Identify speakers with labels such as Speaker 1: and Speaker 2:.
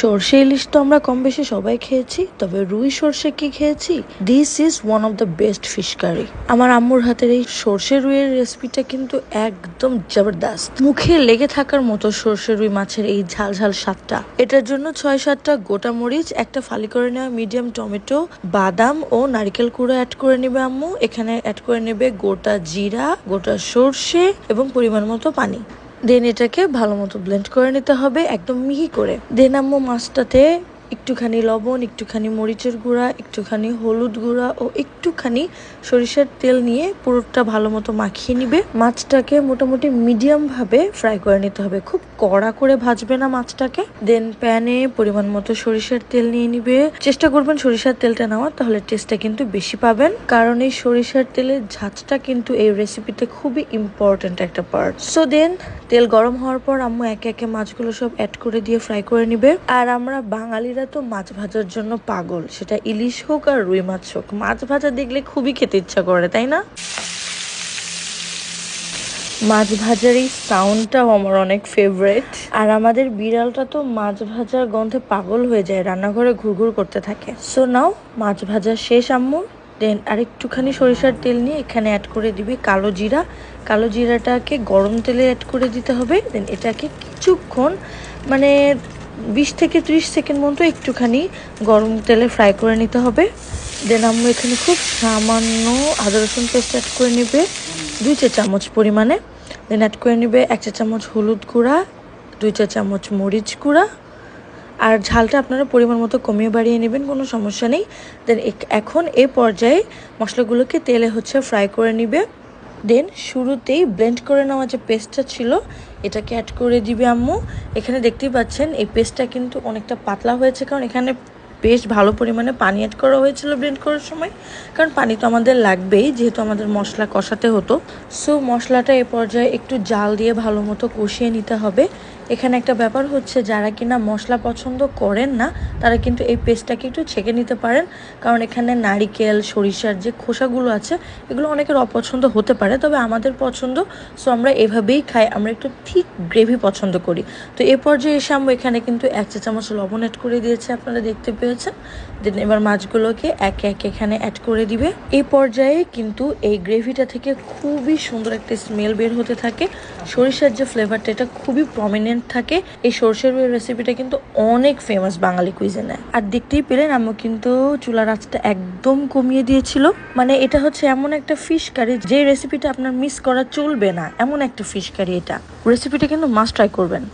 Speaker 1: সর্ষে ইলিশ তো আমরা কম বেশি সবাই খেয়েছি, তবে রুই সর্ষে কি খেয়েছি? This is one of the best fish curry. আমার আম্মুর হাতের এই সর্ষে রুইয়ের রেসিপিটা কিন্তু একদম জবরদস্ত, মুখে লেগে থাকার মতো। সর্ষে রুই মাছের এই ঝাল ঝাল স্বাদটা, এটার জন্য 6-7টা গোটা মরিচ, একটা ফালি করে নেওয়া মিডিয়াম টমেটো, বাদাম ও নারিকেল কুড়ো অ্যাড করে নেবে আম্মু। এখানে অ্যাড করে নেবে গোটা জিরা, গোটা সর্ষে এবং পরিমাণ মতো পানি। দেন এটাকে ভালো মতো ব্লেন্ড করে নিতে হবে, একদম মিহি করে। দেন আম্মু মাছটাতে একটুখানি লবণ, একটুখানি মরিচের গুঁড়া, একটুখানি হলুদ গুঁড়া ও একটুখানি সরিষার তেল নিয়ে পুরোটা ভালো মতো মাখিয়ে নিবে। মাছটাকে মোটামুটি মিডিয়াম ভাবে ফ্রাই করে নিতে হবে, খুব কড়া করে ভাজবে না মাছটাকে। দেন প্যানে পরিমাণ মতো সরিষার তেল নিয়ে নিবে। চেষ্টা করবেন সরিষার তেলটা নেওয়ার, তাহলে টেস্টটা কিন্তু বেশি পাবেন, কারণ এই সরিষার তেলের ঝাঁজটা কিন্তু এই রেসিপিতে খুবই ইম্পর্টেন্ট একটা পার্ট। সো দেন তেল গরম হওয়ার পর আম্মু একে একে মাছগুলো সব অ্যাড করে দিয়ে ফ্রাই করে নিবে। আর আমরা বাঙালিরা তো মাছ ভাজার জন্য পাগল, সেটা ইলিশ হোক আর রুই মাছ হোক, মাছ ভাজা দেখলে খুবই খেতে ইচ্ছা করে, তাই না? মাছ ভাজার এই সাউন্ডটাও আমার অনেক ফেভারিট। আর আমাদের বিড়ালটা তো মাছ ভাজার গন্ধে পাগল হয়ে যায়, রান্নাঘরে ঘুরঘুর করতে থাকে। সো নাও মাছ ভাজা শেষ আম্মুর। দেন আরেকটুখানি সরিষার তেল নিয়ে এখানে অ্যাড করে দিবি কালো জিরা। কালো জিরাটাকে গরম তেলে অ্যাড করে দিতে হবে। দেন এটাকে কিছুক্ষণ, মানে 20 থেকে 30 সেকেন্ড মতো একটুখানি গরম তেলে ফ্রাই করে নিতে হবে। দেন আম্মু এখানে খুব সামান্য আদা রসুন পেস্ট অ্যাড করে নেবে 2 চা চামচ পরিমাণে। দেন অ্যাড করে নেবে 1 চা চামচ হলুদ গুঁড়া, 2 চা চামচ মরিচ গুঁড়া। আর ঝালটা আপনারা পরিমাণ মতো কমিয়ে বাড়িয়ে নেবেন, কোনো সমস্যা নেই। দেন এখন এই পর্যায়ে মশলাগুলোকে তেলে ফ্রাই করে নিবে। দেন শুরুতেই ব্লেন্ড করে নেওয়া যে পেস্টটা ছিল এটাকে অ্যাড করে দিবে আম্মু। এখানে দেখতেই পাচ্ছেন এই পেস্টটা কিন্তু অনেকটা পাতলা হয়েছে, কারণ এখানে বেশ ভালো পরিমাণে পানি অ্যাড করা হয়েছিল ব্লেন্ড করার সময়, কারণ পানি তো আমাদের লাগবেই, যেহেতু আমাদের মশলা কষাতে হতো। সো মশলাটা এ পর্যায়ে একটু জাল দিয়ে ভালো মতো কষিয়ে নিতে হবে। এখানে একটা ব্যাপার হচ্ছে, যারা কিনা মশলা পছন্দ করেন না তারা কিন্তু এই পেস্টটাকে একটু ছেঁকে নিতে পারেন, কারণ এখানে নারিকেল, সরিষার যে খোসাগুলো আছে এগুলো অনেকের অপছন্দ হতে পারে, তবে আমাদের পছন্দ। সো আমরা এভাবেই খাই, আমরা একটু ঠিক গ্রেভি পছন্দ করি। তো এ পর্যায়ে এসে আমরা এখানে কিন্তু 1 চা চামচ লবণ অ্যাড করে দিয়েছে, আপনারা দেখতে পেয়েছেন। দেন এবার মাছগুলোকে একে একে এখানে অ্যাড করে দিবে। এই পর্যায়ে কিন্তু এই গ্রেভিটা থেকে খুবই সুন্দর একটা স্মেল বের হতে থাকে। সরিষার যে ফ্লেভারটা এটা খুবই প্রমিনেন্ট থাকে। এই সরষের রেসিপিটা কিন্তু অনেক ফেমাস বাঙালি কুইজিনে। আর দেখতেই পেলেন আম্মু কিন্তু চুলার আঁচটা একদম কমিয়ে দিয়েছিল। মানে এটা হচ্ছে এমন একটা ফিশ কারি যে রেসিপিটা আপনার মিস করা চলবে না, এমন একটা ফিশ কারি এটা। রেসিপিটা কিন্তু মাস্ট ট্রাই করবেন।